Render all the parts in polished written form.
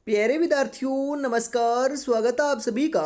प्यारे विद्यार्थियों नमस्कार। स्वागत है आप सभी का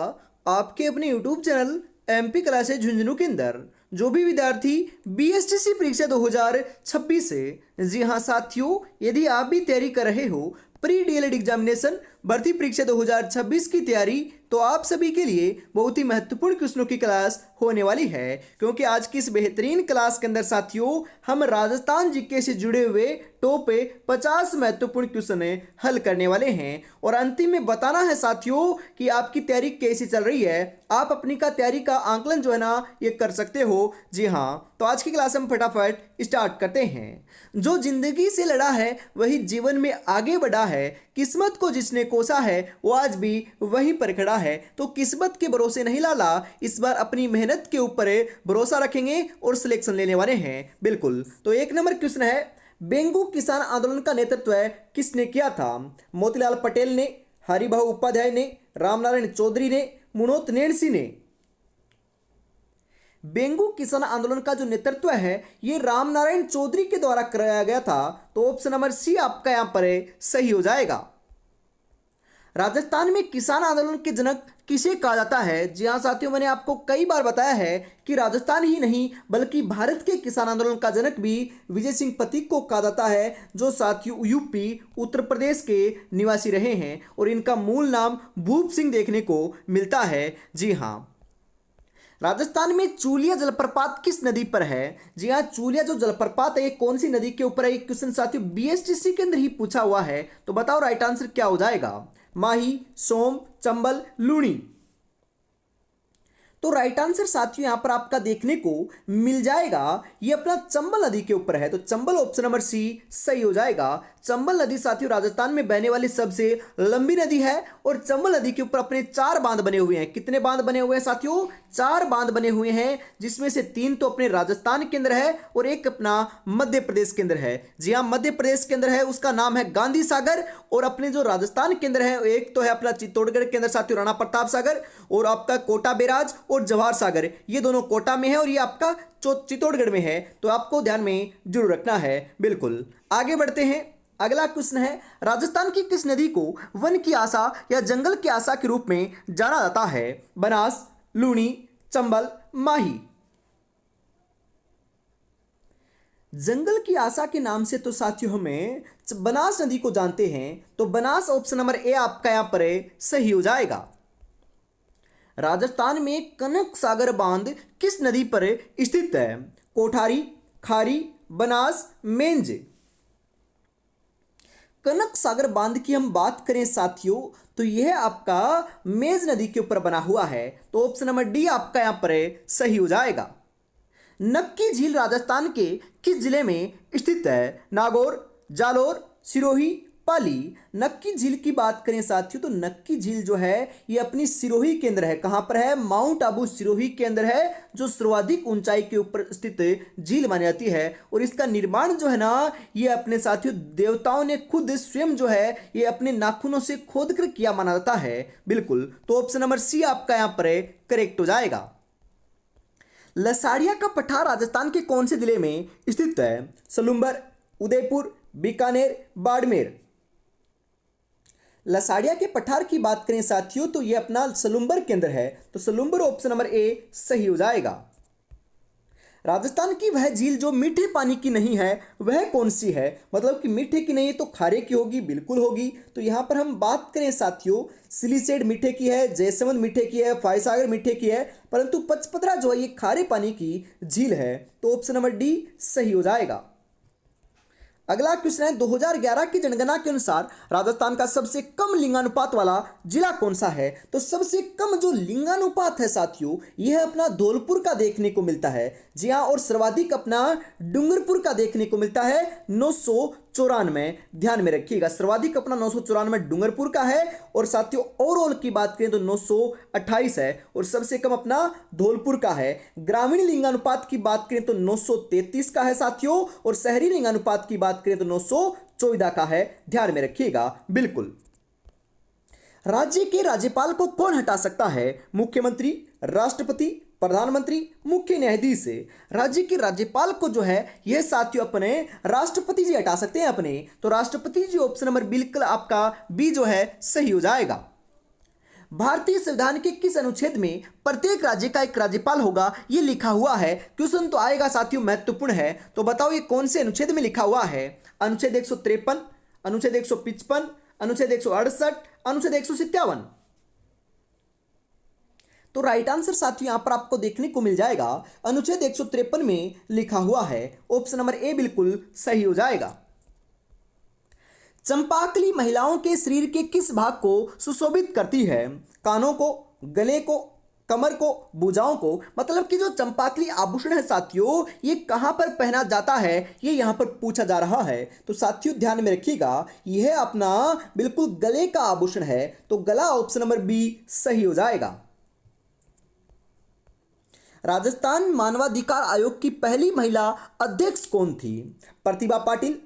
आपके अपने YouTube channel MP classes Jhunjhunu के अंदर। जो भी विद्यार्थी बीएसटीसी परीक्षा 2026 से, जी हाँ साथियों, यदि आप भी तैयारी कर रहे हो प्री डीएलएड एग्जामिनेशन भर्ती परीक्षा 2026 की तैयारी, तो आप सभी के लिए बहुत ही महत्वपूर्ण क्वेश्चनों की क्लास होने वाली है। क्योंकि आज की इस बेहतरीन क्लास के अंदर साथियों हम राजस्थान जीके से जुड़े हुए टॉप 50 महत्वपूर्ण क्वेश्चन हल करने वाले हैं और अंतिम में बताना है साथियों कि आपकी तैयारी कैसी चल रही है। आप अपनी का तैयारी का आंकलन जो है ना ये कर सकते हो। जी हाँ, तो आज की क्लास हम फटाफट स्टार्ट करते हैं। जो जिंदगी से लड़ा है वही जीवन में आगे बढ़ा है, किस्मत को जिसने कोसा है वो आज भी वहीं पर खड़ा है। तो किस्मत के भरोसे नहीं लाला, इस बार अपनी मेहनत के ऊपर भरोसा रखेंगे और सिलेक्शन लेने वाले हैं। बिल्कुल, तो एक नंबर क्वेश्चन है, बेंगू किसान आंदोलन का नेतृत्व किसने किया था? मोतीलाल पटेल ने, हरिभाऊ उपाध्याय ने, रामनारायण चौधरी ने, मुनोत नैणसी ने। बेंगू किसान आंदोलन का जो नेतृत्व है ये रामनारायण चौधरी के द्वारा कराया गया था। तो ऑप्शन नंबर सी आपका यहां पर सही हो जाएगा। राजस्थान में किसान आंदोलन के जनक किसे कहा जाता है? जी हाँ साथियों, मैंने आपको कई बार बताया है कि राजस्थान ही नहीं बल्कि भारत के किसान आंदोलन का जनक भी विजय सिंह पथिक को कहा जाता है, जो साथियों यूपी उत्तर प्रदेश के निवासी रहे हैं और इनका मूल नाम भूप सिंह देखने को मिलता है। जी हाँ, राजस्थान में चूलिया जलप्रपात किस नदी पर है? जी हाँ, चूलिया जो जलप्रपात है ये कौन सी नदी के ऊपर है? एक क्वेश्चन साथियों बीएसटीसी के अंदर ही पूछा हुआ है। तो बताओ राइट आंसर क्या हो जाएगा? माही, सोम, चंबल, लूणी। तो राइट आंसर साथियों यहां पर आपका देखने को मिल जाएगा, ये अपना चंबल नदी के ऊपर है। तो चंबल ऑप्शन नंबर सी सही हो जाएगा। चंबल नदी साथियों राजस्थान में बहने वाली सबसे लंबी नदी है और चंबल नदी के ऊपर अपने 4 बांध बने हुए हैं। कितने बांध बने हुए हैं साथियों? 4 बांध बने हुए हैं, जिसमें से 3 तो अपने राजस्थान के अंदर है और एक अपना मध्य प्रदेश के अंदर है। जी हाँ, मध्य प्रदेश के अंदर है, उसका नाम है गांधी सागर। और अपने जो राजस्थान के अंदर है एक तो है अपना चित्तौड़गढ़ के अंदर साथियों राणा प्रताप सागर, और आपका कोटा बैराज और जवाहर सागर, ये दोनों कोटा में है और ये आपका चित्तौड़गढ़ में है। तो आपको ध्यान में जरूर रखना है। बिल्कुल, आगे बढ़ते हैं। अगला क्वेश्चन है, राजस्थान की किस नदी को वन की आशा या जंगल की आशा के रूप में जाना जाता है? बनास, लूणी, चंबल, माही। जंगल की आशा के नाम से तो साथियों हमें बनास नदी को जानते हैं। तो बनास ऑप्शन नंबर ए आपका यहां पर सही हो जाएगा। राजस्थान में कनक सागर बांध किस नदी पर स्थित है? कोठारी, खारी, बनास, मेंज। कनक सागर बांध की हम बात करें साथियों तो यह आपका मेज नदी के ऊपर बना हुआ है। तो ऑप्शन नंबर डी आपका यहां पर सही हो जाएगा। नक्की झील राजस्थान के किस जिले में स्थित है? नागौर, जालोर, सिरोही, पाली। नक्की झील की बात करें साथियों तो नक्की झील जो है ये अपनी सिरोही के अंदर है। कहां पर है? माउंट आबू सिरोही के अंदर है, जो सर्वाधिक ऊंचाई के ऊपर स्थित झील मानी जाती है। और इसका निर्माण जो है ना ये अपने साथियों देवताओं ने खुद स्वयं जो है ये अपने नाखूनों से खोद कर किया माना जाता है। बिल्कुल, तो ऑप्शन नंबर सी आपका यहां पर करेक्ट हो जाएगा। लसाड़िया का पठार राजस्थान के कौन से जिले में स्थित है? सलुंबर, उदयपुर, बीकानेर, बाड़मेर। लसाड़िया के पठार की बात करें साथियों तो ये अपना सलुंबर के अंदर है। तो सलुंबर ऑप्शन नंबर ए सही हो जाएगा। राजस्थान की वह झील जो मीठे पानी की नहीं है वह कौन सी है? मतलब कि मीठे की नहीं है तो खारे की होगी, बिल्कुल होगी। तो यहां पर हम बात करें साथियों सिलीसेड मीठे की है, जयसमंद मीठे की है, फायसागर मीठे की है, परंतु पचपदरा जो है ये खारे पानी की झील है। तो ऑप्शन नंबर डी सही हो जाएगा। अगला क्वेश्चन है, 2011 की जनगणना के अनुसार राजस्थान का सबसे कम लिंगानुपात वाला जिला कौन सा है? तो सबसे कम जो लिंगानुपात है साथियों यह अपना धौलपुर का देखने को मिलता है। जी हाँ, और सर्वाधिक अपना डूंगरपुर का देखने को मिलता है 994। ध्यान में रखिएगा, सर्वाधिक अपना 994 डूंगरपुर का है और साथियों ओवरऑल की बात करें तो 928 है और सबसे कम अपना धौलपुर का है। ग्रामीण लिंगानुपात की बात करें तो 933 का है साथियों, और शहरी लिंगानुपात की बात करें तो 914 का है। ध्यान में रखिएगा। बिल्कुल, राज्य के राज्यपाल को कौन हटा सकता है? मुख्यमंत्री, राष्ट्रपति, प्रधानमंत्री, मुख्य न्यायाधीश से राज्य के राज्यपाल को जो है यह साथियों अपने राष्ट्रपति जी हटा सकते हैं अपने, तो राष्ट्रपति जी ऑप्शन नंबर बिल्कुल आपका बी जो है सही हो जाएगा। भारतीय संविधान के किस अनुच्छेद में प्रत्येक राज्य का एक राज्यपाल होगा, ये लिखा हुआ है। क्वेश्चन तो आएगा साथियों, महत्वपूर्ण है, तो बताओ ये कौन से अनुच्छेद में लिखा हुआ है। अनुच्छेद 153, अनुच्छेद 155, अनुच्छेद 168, अनुच्छेद 157। तो राइट आंसर साथियों यहां पर आपको देखने को मिल जाएगा अनुच्छेद 153 में लिखा हुआ है। ऑप्शन नंबर ए बिल्कुल सही हो जाएगा। चंपाकली महिलाओं के शरीर के किस भाग को सुशोभित करती है? कानों को, गले को, कमर को, भुजाओं को। मतलब कि जो चंपाकली आभूषण है साथियों, ये कहां पर पहना जाता है, ये यहां पर पूछा जा रहा है। तो साथियों ध्यान में रखिएगा, यह अपना बिल्कुल गले का आभूषण है, तो गला ऑप्शन नंबर बी सही हो जाएगा। राजस्थान मानवाधिकार आयोग की पहली महिला अध्यक्ष कौन थी? प्रतिभा पाटिल,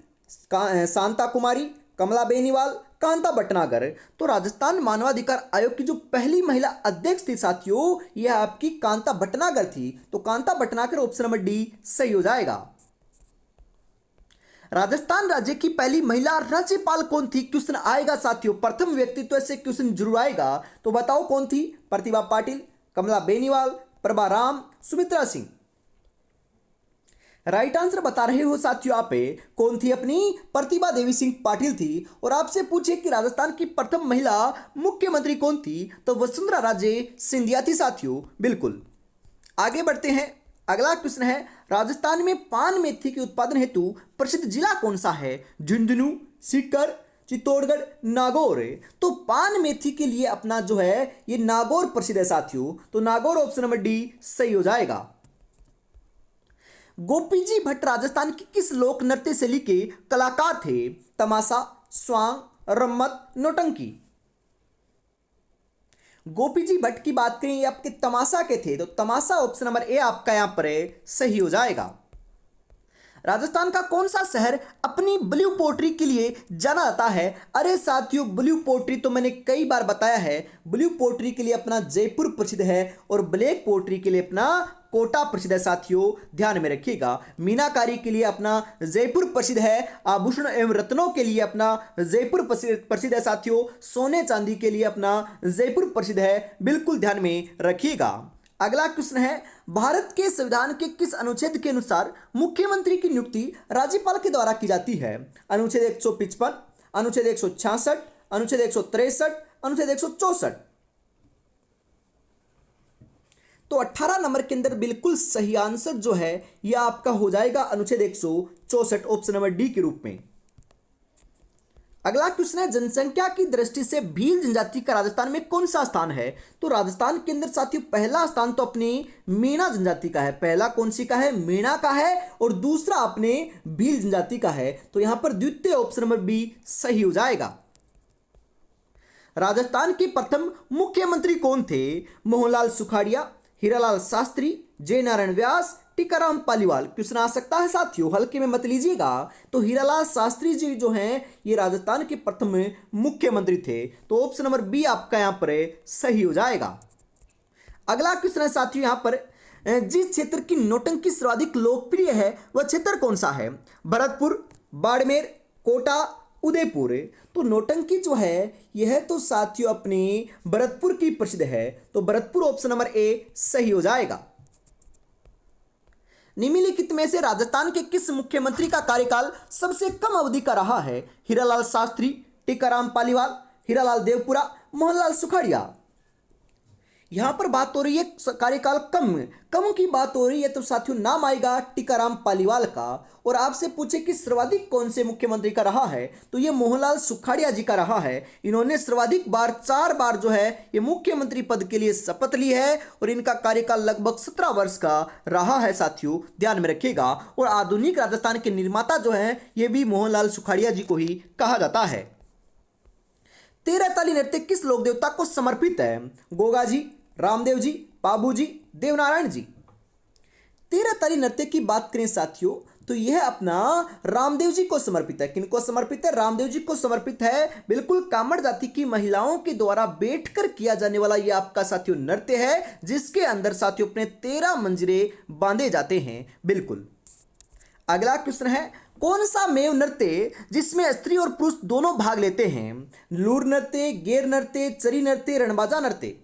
शांता कुमारी, कमला बेनीवाल, कांता भटनागर। तो राजस्थान मानवाधिकार आयोग की जो पहली महिला अध्यक्ष थी साथियों, यह आपकी कांता भटनागर थी, तो Kanta Bhatnagar option number D सही हो जाएगा। राजस्थान राज्य की पहली महिला राज्यपाल कौन थी? क्वेश्चन आएगा साथियों, प्रथम व्यक्तित्व से क्वेश्चन जरूर आएगा, तो बताओ कौन थी? प्रतिभा पाटिल, कमला बेनीवाल, प्रभा राम, सुमित्रा सिंह। राइट आंसर बता रहे हो साथियों आप, कौन थी? अपनी प्रतिभा देवी सिंह पाटिल थी। और आपसे पूछे कि राजस्थान की प्रथम महिला मुख्यमंत्री कौन थी, तो वसुंधरा राजे सिंधिया थी साथियों, बिल्कुल। आगे बढ़ते हैं, अगला क्वेश्चन है, राजस्थान में पान मेथी के उत्पादन हेतु प्रसिद्ध जिला कौन सा है? झुंझुनू, सीकर, चित्तौड़गढ़, नागौर। तो पान मेथी के लिए अपना जो है ये नागौर प्रसिद्ध है साथियों, तो नागौर ऑप्शन नंबर डी सही हो जाएगा। गोपी जी भट्ट राजस्थान की किस लोक नृत्य शैली के कलाकार थे? तमाशा, स्वांग, रम्मत, नौटंकी। गोपी जी भट्ट की बात करें, ये आपके तमाशा के थे, तो तमाशा ऑप्शन नंबर ए आपका यहां पर सही हो जाएगा। राजस्थान का कौन सा शहर अपनी ब्लू पोट्री के लिए जाना जाता है? अरे साथियों, ब्लू पोट्री तो मैंने कई बार बताया है, ब्लू पोट्री के लिए अपना जयपुर प्रसिद्ध है और ब्लैक पोट्री के लिए अपना कोटा प्रसिद्ध है साथियों, ध्यान में रखिएगा। मीनाकारी के लिए अपना जयपुर प्रसिद्ध है, आभूषण एवं रत्नों के लिए अपना जयपुर प्रसिद्ध है साथियों, सोने चांदी के लिए अपना जयपुर प्रसिद्ध है, बिल्कुल ध्यान में रखिएगा। अगला क्वेश्चन है, भारत के संविधान के किस अनुच्छेद के अनुसार मुख्यमंत्री की नियुक्ति राज्यपाल के द्वारा की जाती है? अनुच्छेद 155, अनुच्छेद 166, अनुच्छेद 163, अनुच्छेद 164। तो 18 नंबर के अंदर बिल्कुल सही आंसर जो है यह आपका हो जाएगा अनुच्छेद 164 ऑप्शन नंबर डी के रूप में। अगला क्वेश्चन है, जनसंख्या की दृष्टि से भील जनजाति का राजस्थान में कौन सा स्थान है? तो राजस्थान के अंदर साथियों पहला स्थान तो अपनी मीणा जनजाति का है। पहला कौन सी का है? मीणा का है, और दूसरा अपने भील जनजाति का है, तो यहां पर द्वितीय ऑप्शन नंबर बी सही हो जाएगा। राजस्थान के प्रथम मुख्यमंत्री कौन थे? मोहनलाल सुखाड़िया, हीरालाल शास्त्री, जय नारायण व्यास, टीकाराम पालीवाल। क्वेश्चन आ सकता है साथियों, हल्के में मत लीजिएगा। तो हीरालाल शास्त्री जी जो हैं ये राजस्थान के प्रथम मुख्यमंत्री थे, तो ऑप्शन नंबर बी आपका यहां पर सही हो जाएगा। अगला क्वेश्चन है साथियों, यहां पर जिस क्षेत्र की नौटंकी सर्वाधिक लोकप्रिय है वह क्षेत्र कौन सा है? भरतपुर, बाड़मेर, कोटा, उदयपुर। तो नौटंकी जो है यह तो साथियों अपने भरतपुर की प्रसिद्ध है, तो भरतपुर ऑप्शन नंबर ए सही हो जाएगा। निम्नलिखित में से राजस्थान के किस मुख्यमंत्री का कार्यकाल सबसे कम अवधि का रहा है? हीरालाल शास्त्री, टीकाराम पालीवाल, हीरालाल देवपुरा, मोहनलाल सुखाड़िया। यहां पर बात हो रही है कार्यकाल कम की बात हो रही है, तो साथियों नाम आएगा टीकाराम पालीवाल का। और आपसे पूछे कि सर्वाधिक कौन से मुख्यमंत्री का रहा है, तो ये मोहनलाल सुखाड़िया जी का रहा है। इन्होंने सर्वाधिक बार 4 बार जो है ये मुख्यमंत्री पद के लिए शपथ ली है, और इनका कार्यकाल लगभग 17 वर्ष का रहा है साथियों, ध्यान में रखिएगा। और आधुनिक राजस्थान के निर्माता जो है ये भी मोहनलाल सुखाड़िया जी को ही कहा जाता है। 13 ताली नृत्य किस लोक देवता को समर्पित है? गोगा जी, रामदेव जी, बाबू जी, देवनारायण जी। 13 ताली नृत्य की बात करें साथियों, तो यह अपना रामदेव जी को समर्पित है। किनको समर्पित है? रामदेव जी को समर्पित है। बिल्कुल कामड़ जाति की महिलाओं के द्वारा बैठकर किया जाने वाला यह आपका साथियों नृत्य है, जिसके अंदर साथियों अपने 13 मंजरे बांधे जाते हैं। बिल्कुल। अगला क्वेश्चन है, कौन सा मेव नृत्य जिसमें स्त्री और पुरुष दोनों भाग लेते हैं? लूर नृत्य, गेर नृत्य, चरी नृत्य, रणबाजा नृत्य।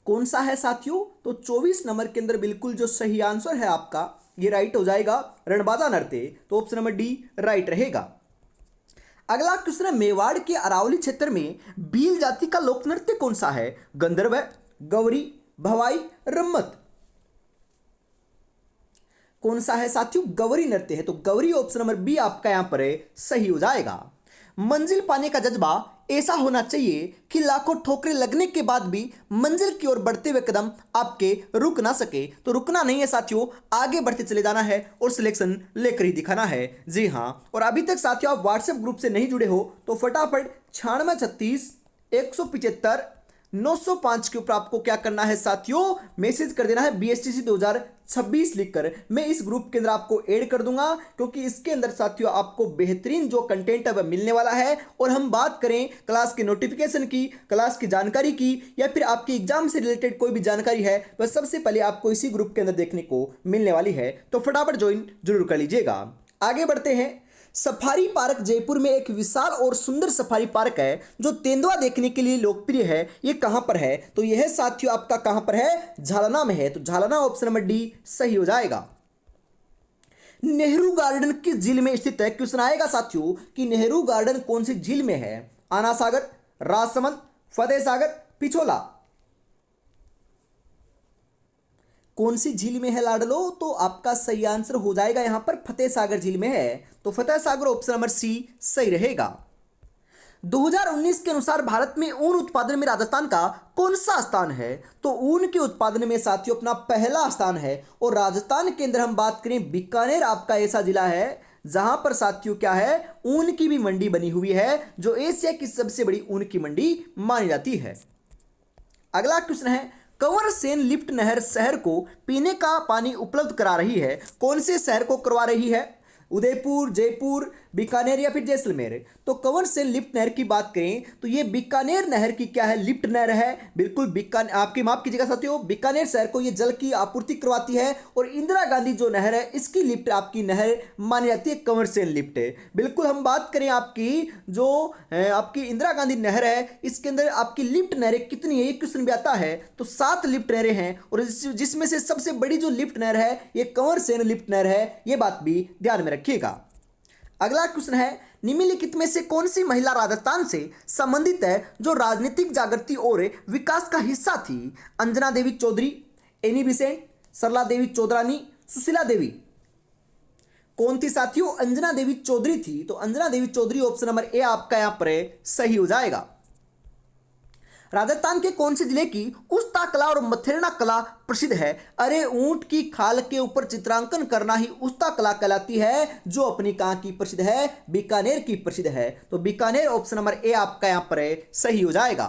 कौन सा है साथियों? तो 24 नंबर के अंदर बिल्कुल जो सही आंसर है आपका ये राइट हो जाएगा, रणबाजा नृत्य। तो ऑप्शन नंबर डी राइट रहेगा। अगला क्वेश्चन है, मेवाड़ के अरावली क्षेत्र में भील जाति का लोक नृत्य कौन सा है? गंधर्व, गौरी, भवाई, रम्मत। कौन सा है साथियों? गौरी नृत्य है। तो गौरी ऑप्शन नंबर बी आपका यहां पर सही हो जाएगा। मंजिल पाने का जज्बा ऐसा होना चाहिए कि लाखों ठोकरें लगने के बाद भी मंजिल की ओर बढ़ते हुए कदम आपके रुक ना सके। तो रुकना नहीं है साथियों, आगे बढ़ते चले जाना है और सिलेक्शन लेकर ही दिखाना है। जी हाँ। और अभी तक साथियों आप व्हाट्सएप ग्रुप से नहीं जुड़े हो तो फटाफट 9636 175 905 के ऊपर आपको क्या करना है साथियों? मैसेज कर देना है BSTC 2026 लिखकर। मैं इस ग्रुप के अंदर आपको ऐड कर दूंगा, क्योंकि इसके अंदर साथियों आपको बेहतरीन जो कंटेंट है वह मिलने वाला है। और हम बात करें क्लास के नोटिफिकेशन की, क्लास की जानकारी की, या फिर आपकी एग्जाम से रिलेटेड कोई भी जानकारी है, वह सबसे पहले आपको इसी ग्रुप के अंदर देखने को मिलने वाली है। तो फटाफट ज्वाइन जरूर कर लीजिएगा। आगे बढ़ते हैं। सफारी पार्क जयपुर में एक विशाल और सुंदर सफारी पार्क है जो तेंदुआ देखने के लिए लोकप्रिय है। ये कहां पर है? तो यह साथियों आपका कहां पर है? झालना में है। तो झालना ऑप्शन नंबर डी सही हो जाएगा। नेहरू गार्डन किस झील में स्थित है? क्वेश्चन आएगा साथियों कि नेहरू गार्डन कौन सी झील में है? आना सागर, राजसमंद, फतेह सागर, पिछोला। कौन सी झील में है लाडलो? तो आपका सही आंसर हो जाएगा यहां पर फतेह सागर झील में है। तो Fateh Sagar option number C सही रहेगा। 2019 के अनुसार भारत में ऊन उत्पादन में राजस्थान का कौन सा स्थान है? तो ऊन के उत्पादन में साथियों अपना पहला स्थान है। और राजस्थान के अंदर हम बात करें, बीकानेर आपका ऐसा जिला है जहां पर साथियों क्या है? ऊन की भी मंडी बनी हुई है, जो एशिया की सबसे बड़ी ऊन की मंडी मानी जाती है। अगला क्वेश्चन है, कंवर सेन लिफ्ट नहर शहर को पीने का पानी उपलब्ध करा रही है। कौन से शहर को करवा रही है? उदयपुर, जयपुर, बीकानेर या फिर जैसलमेर। तो कंवर सेन लिफ्ट नहर की बात करें तो ये बीकानेर नहर की क्या है? लिफ्ट नहर है। बिल्कुल बीकानेर, आपकी माफ कीजिएगा साथियों, बीकानेर शहर को ये जल की आपूर्ति करवाती है। और इंदिरा गांधी जो नहर है इसकी लिफ्ट आपकी नहर मानी जाती है कंवर सेन लिफ्ट। बिल्कुल हम बात करें आपकी जो आपकी इंदिरा गांधी नहर है, इसके अंदर आपकी लिफ्ट नहरें कितनी है? ये क्वेश्चन भी आता है। तो 7 लिफ्ट नहरें हैं, और जिसमें से सबसे बड़ी जो लिफ्ट नहर है ये कंवर सेन लिफ्ट नहर है। ये बात भी ध्यान में रखिएगा। अगला क्वेश्चन है, निम्नलिखित में से कौन सी महिला राजस्थान से संबंधित है जो राजनीतिक जागृति और विकास का हिस्सा थी? अंजना देवी चौधरी, एनी बिसेंट, सरला देवी चौधरानी, सुशीला देवी। कौन थी साथियों? अंजना देवी चौधरी थी। तो अंजना देवी चौधरी ऑप्शन नंबर ए आपका यहां पर सही हो जाएगा। राजस्थान के कौन से जिले की उस्ता कला और मथेरना कला प्रसिद्ध है? अरे ऊंट की खाल के ऊपर चित्रांकन करना ही उस्ता कला कहलाती है, जो अपनी कहां की प्रसिद्ध है? बीकानेर की प्रसिद्ध है। तो बीकानेर ऑप्शन नंबर ए आपका यहां पर सही हो जाएगा।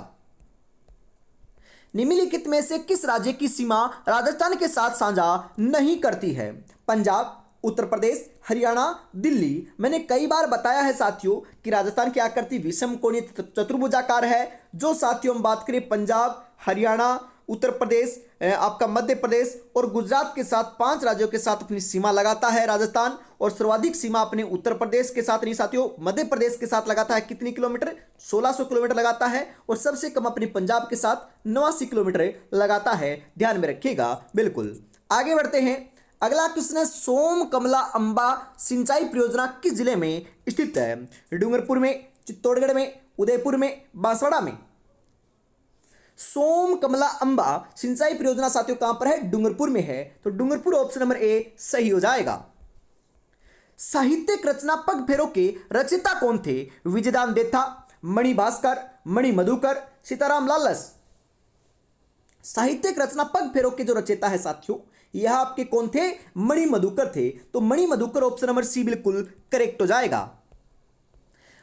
निम्नलिखित में से किस राज्य की सीमा राजस्थान के साथ साझा नहीं करती है? पंजाब, उत्तर प्रदेश, हरियाणा, दिल्ली। मैंने कई बार बताया है साथियों कि राजस्थान क्या करती? विषम कोणीय चतुर्भुजाकार है। जो साथियों हम बात करें पंजाब, हरियाणा, उत्तर प्रदेश, आपका मध्य प्रदेश और गुजरात के साथ 5 राज्यों के साथ अपनी सीमा लगाता है राजस्थान। और सर्वाधिक सीमा अपने उत्तर प्रदेश के साथ नहीं साथियों, मध्य प्रदेश के साथ लगाता है। कितनी किलोमीटर? 1600 किलोमीटर लगाता है। और सबसे कम अपने पंजाब के साथ 89 किलोमीटर लगाता है। ध्यान में रखिएगा। बिल्कुल आगे बढ़ते हैं। अगला क्वेश्चन है, सोम कमला अंबा सिंचाई परियोजना किस जिले में स्थित है? डूंगरपुर में, चित्तौड़गढ़ में, उदयपुर में, बांसवाड़ा में। सोम कमला अंबा सिंचाई परियोजना साथियों कहां पर है? डूंगरपुर में है। तो डूंगरपुर ऑप्शन नंबर ए सही हो जाएगा। साहित्यिक रचना पग फेरों के रचयिता कौन थे? विजयदान देथा, मणि भास्कर, मणि मधुकर, सीताराम लालस। साहित्यिक रचना पग फेरों के जो रचयिता है साथियों, यह आपके कौन थे? मणि मधुकर थे। तो मणि मधुकर ऑप्शन नंबर सी बिल्कुल करेक्ट हो जाएगा।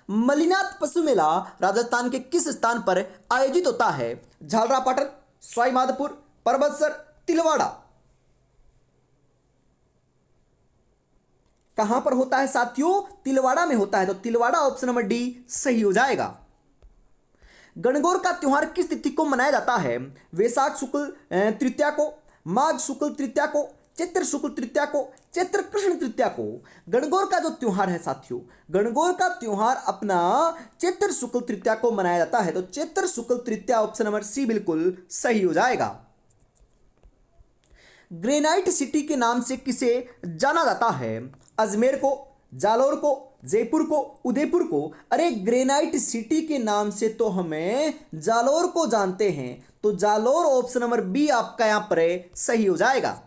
मलिनाथ पशु मेला राजस्थान के किस स्थान पर आयोजित होता है? झालरापाटन, सवाईमाधोपुर, परबतसर, तिलवाड़ा। कहां पर होता है साथियों? तिलवाड़ा में होता है, तो तिलवाड़ा ऑप्शन नंबर डी सही हो जाएगा। गणगौर का त्योहार किस तिथि को मनाया जाता है? वैशाख शुक्ल तृतीया को, माघ शुक्ल तृतीया को, चैत्र शुक्ल तृतीया को, चैत्र कृष्ण तृतीया को। गणगौर का जो त्योहार है साथियों, गणगौर का त्योहार अपना चैत्र शुक्ल तृतीया को मनाया जाता है, तो चैत्र शुक्ल तृतीया ऑप्शन नंबर सी बिल्कुल सही हो जाएगा। ग्रेनाइट सिटी के नाम से किसे जाना जाता है? अजमेर को, जालोर को, जयपुर को, उदयपुर को। अरे ग्रेनाइट सिटी के नाम से तो हमें जालोर को जानते हैं, तो जालोर ऑप्शन नंबर बी आपका यहां पर सही हो जाएगा।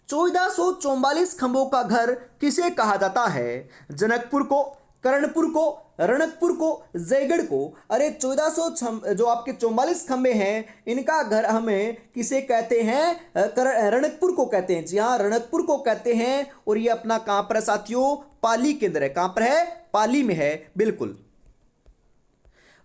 1444 खंभों का घर किसे कहा जाता है? जनकपुर को, कर्णपुर को, रणकपुर को, जयगढ़ को। अरे 1400 जो आपके 44 खंबे हैं, इनका घर हमें किसे कहते हैं? रणकपुर को कहते हैं। जी हाँ, रणकपुर को कहते हैं। और ये अपना कहां पर है साथियों? पाली के अंदर है। कहां पर है? पाली में है, बिल्कुल।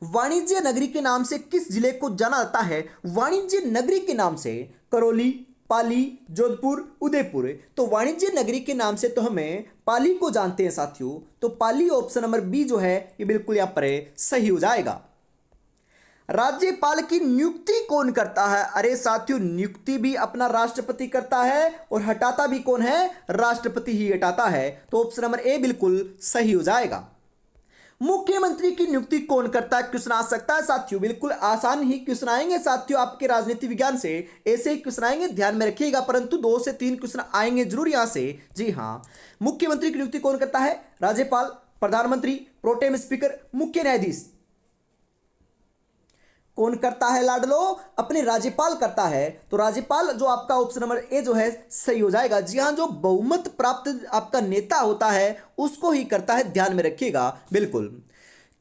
वाणिज्य नगरी के नाम से किस जिले को जाना जाता है? वाणिज्य नगरी के नाम से करौली, पाली, जोधपुर, उदयपुर। तो वाणिज्य नगरी के नाम से तो हमें पाली को जानते हैं साथियों, तो पाली ऑप्शन नंबर बी जो है ये बिल्कुल यहां पर सही हो जाएगा। राज्यपाल की नियुक्ति कौन करता है? अरे साथियों, नियुक्ति भी अपना राष्ट्रपति करता है और हटाता भी कौन है? राष्ट्रपति ही हटाता है, तो ऑप्शन नंबर ए बिल्कुल सही हो जाएगा। मुख्यमंत्री की नियुक्ति कौन करता है? क्वेश्चन आ सकता है साथियों, बिल्कुल आसान ही क्वेश्चन आएंगे साथियों आपके राजनीति विज्ञान से। ऐसे ही क्वेश्चन आएंगे, ध्यान में रखिएगा, परंतु 2 से 3 क्वेश्चन आएंगे जरूर यहां से। जी हां, मुख्यमंत्री की नियुक्ति कौन करता है? राज्यपाल, प्रधानमंत्री, प्रोटेम स्पीकर, मुख्य न्यायाधीश। कौन करता है लाडलो? अपने राज्यपाल करता है, तो राज्यपाल जो आपका ऑप्शन नंबर ए जो है सही हो जाएगा। जी हां, जो बहुमत प्राप्त आपका नेता होता है उसको ही करता है, ध्यान में रखिएगा, बिल्कुल।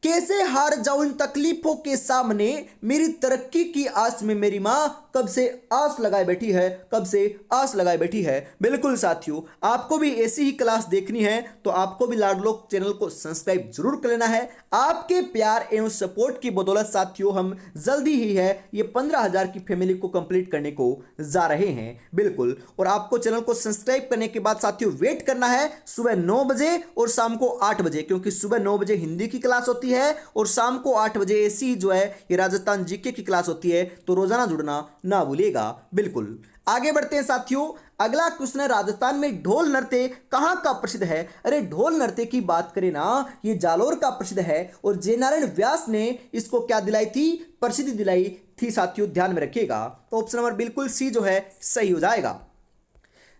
कैसे हार जाऊं इन तकलीफों के सामने, मेरी तरक्की की आस में मेरी मां कब से आस लगाए बैठी है, कब से आस लगाए बैठी है। बिल्कुल साथियों, आपको भी ऐसी ही क्लास देखनी है तो आपको भी लाडलो चैनल को सब्सक्राइब जरूर कर लेना है। आपके प्यार एवं सपोर्ट की बदौलत साथियों हम जल्दी ही है ये 15,000 की फैमिली को कंप्लीट करने को जा रहे हैं, बिल्कुल। और आपको चैनल को सब्सक्राइब करने के बाद साथियों वेट करना है सुबह 9 बजे और शाम को 8 बजे, क्योंकि सुबह 9 बजे हिंदी की क्लास होती है और शाम को 8 बजे ऐसी जो है ये राजस्थान जीके की क्लास होती है, तो रोजाना जुड़ना ना भूलिएगा, बिल्कुल। आगे बढ़ते हैं साथियों, अगला क्वेश्चन है राजस्थान में ढोल नृत्य कहां का प्रसिद्ध है? अरे ढोल नृत्य की बात करें ना, ये जालोर का प्रसिद्ध है और जयनारायण व्यास ने इसको क्या दिलाई थी? प्रसिद्धि दिलाई थी साथियों, ध्यान में रखिएगा, तो ऑप्शन नंबर बिल्कुल सी जो है सही हो जाएगा।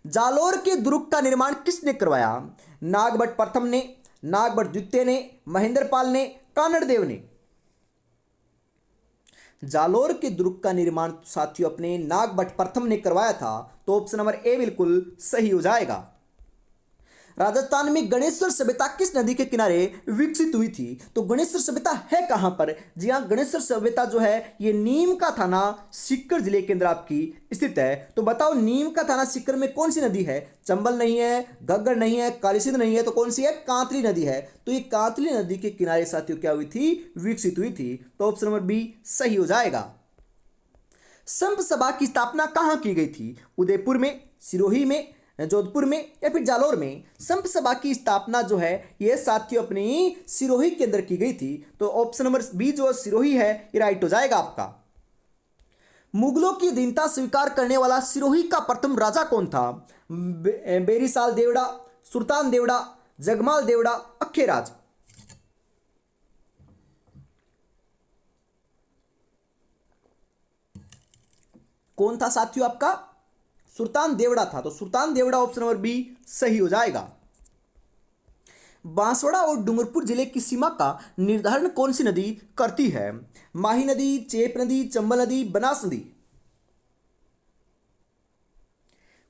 जालोर के दुर्ग का निर्माण किसने करवाया? नागभट्ट प्रथम ने, नागभट्ट द्वितीय ने, महेंद्रपाल ने, कानड़देव ने। जालोर के दुर्ग का निर्माण साथियों अपने नागभट्ट प्रथम ने करवाया था, तो ऑप्शन नंबर ए बिल्कुल सही हो जाएगा। राजस्थान में गणेश्वर सभ्यता किस नदी के किनारे विकसित हुई थी? तो गणेश्वर सभ्यता है कहां पर? जी हां, गणेश्वर सभ्यता जो है ये नीम का थाना सीकर जिले के अंदर आपकी स्थित है। तो बताओ नीम का थाना सीकर में कौन सी नदी है? चंबल नहीं है, घग्गर नहीं है, कालीसिंध नहीं है, तो कौन सी है? कांतली नदी है। तो ये कांतली नदी के किनारे साथियों क्या हुई थी? विकसित हुई थी, तो ऑप्शन नंबर बी सही हो जाएगा। संत सभा की स्थापना कहां की गई थी? उदयपुर में, सिरोही में, जोधपुर में या फिर जालोर में? संत सभा की स्थापना जो है ये साथियों अपनी सिरोही के अंदर की गई थी, तो ऑप्शन नंबर बी जो सिरोही है ये राइट हो जाएगा आपका। मुगलों की अधीनता स्वीकार करने वाला सिरोही का प्रथम राजा कौन था? बेरीसाल देवड़ा, सुल्तान देवड़ा, जगमाल देवड़ा, अखेराज। कौन था साथियों आपका? सुल्तान देवड़ा था, तो सुल्तान देवड़ा ऑप्शन नंबर बी सही हो जाएगा। बांसवाड़ा और डूंगरपुर जिले की सीमा का निर्धारण कौन सी नदी करती है? माही नदी, चेप नदी, चंबल नदी, बनास नदी।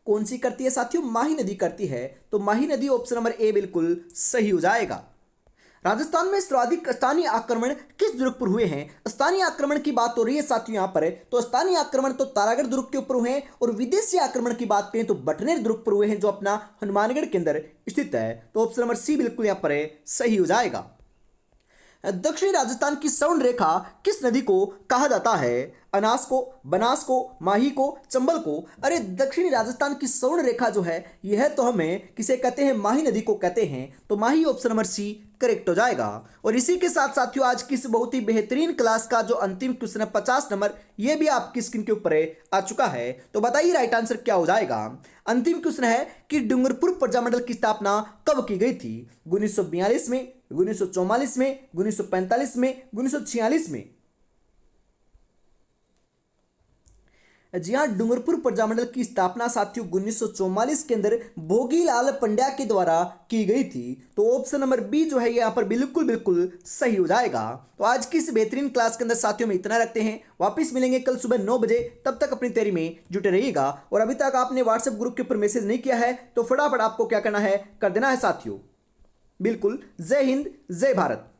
कौन सी करती है साथियों? माही नदी करती है, तो माही नदी ऑप्शन नंबर ए बिल्कुल सही हो जाएगा। राजस्थान में सर्वाधिक स्थानीय आक्रमण किस दुर्ग पर हुए हैं? स्थानीय आक्रमण की बात हो रही है साथियों यहाँ पर, तो स्थानीय आक्रमण तो तारागढ़ दुर्ग के ऊपर हुए हैं, और विदेशी आक्रमण की बात करें तो बटनेर दुर्ग पर हुए हैं, जो अपना हनुमानगढ़ के अंदर स्थित है। तो ऑप्शन नंबर सी बिल्कुल यहाँ पर सही हो जाएगा। दक्षिणी राजस्थान की स्वर्ण रेखा किस नदी को कहा जाता है? अनास को, बनास को, माही को, चंबल को? अरे दक्षिणी राजस्थान की स्वर्ण रेखा जो है यह तो हमें किसे कहते हैं? माही नदी को कहते हैं। तो माही ऑप्शन नंबर सी करेक्ट हो जाएगा। और इसी के साथ साथियों आज की इस बहुत ही बेहतरीन क्लास का जो अंतिम क्वेश्चन है 50 नंबर, ये भी आपकी स्क्रीन के ऊपर आ चुका है। तो बताइए राइट आंसर क्या हो जाएगा। अंतिम क्वेश्चन है कि डूंगरपुर प्रजामंडल की स्थापना कब की गई थी? 1942 में, 1944 में, 1945 में, 1946 में? जी हाँ, डूंगरपुर प्रजामंडल की स्थापना साथियों 1944 के अंदर भोगीलाल पंड्या के द्वारा की गई थी। तो ऑप्शन नंबर बी जो है यहाँ पर बिल्कुल बिल्कुल सही हो जाएगा। तो आज की इस बेहतरीन क्लास के अंदर साथियों में इतना रखते हैं। वापस मिलेंगे कल सुबह 9 बजे, तब तक अपनी तैयारी में जुटे रहिएगा। और अभी तक आपने व्हाट्सएप ग्रुप के ऊपर मैसेज नहीं किया है तो फटाफट आपको क्या करना है, कर देना है साथियों। बिल्कुल। जय हिंद, जय भारत।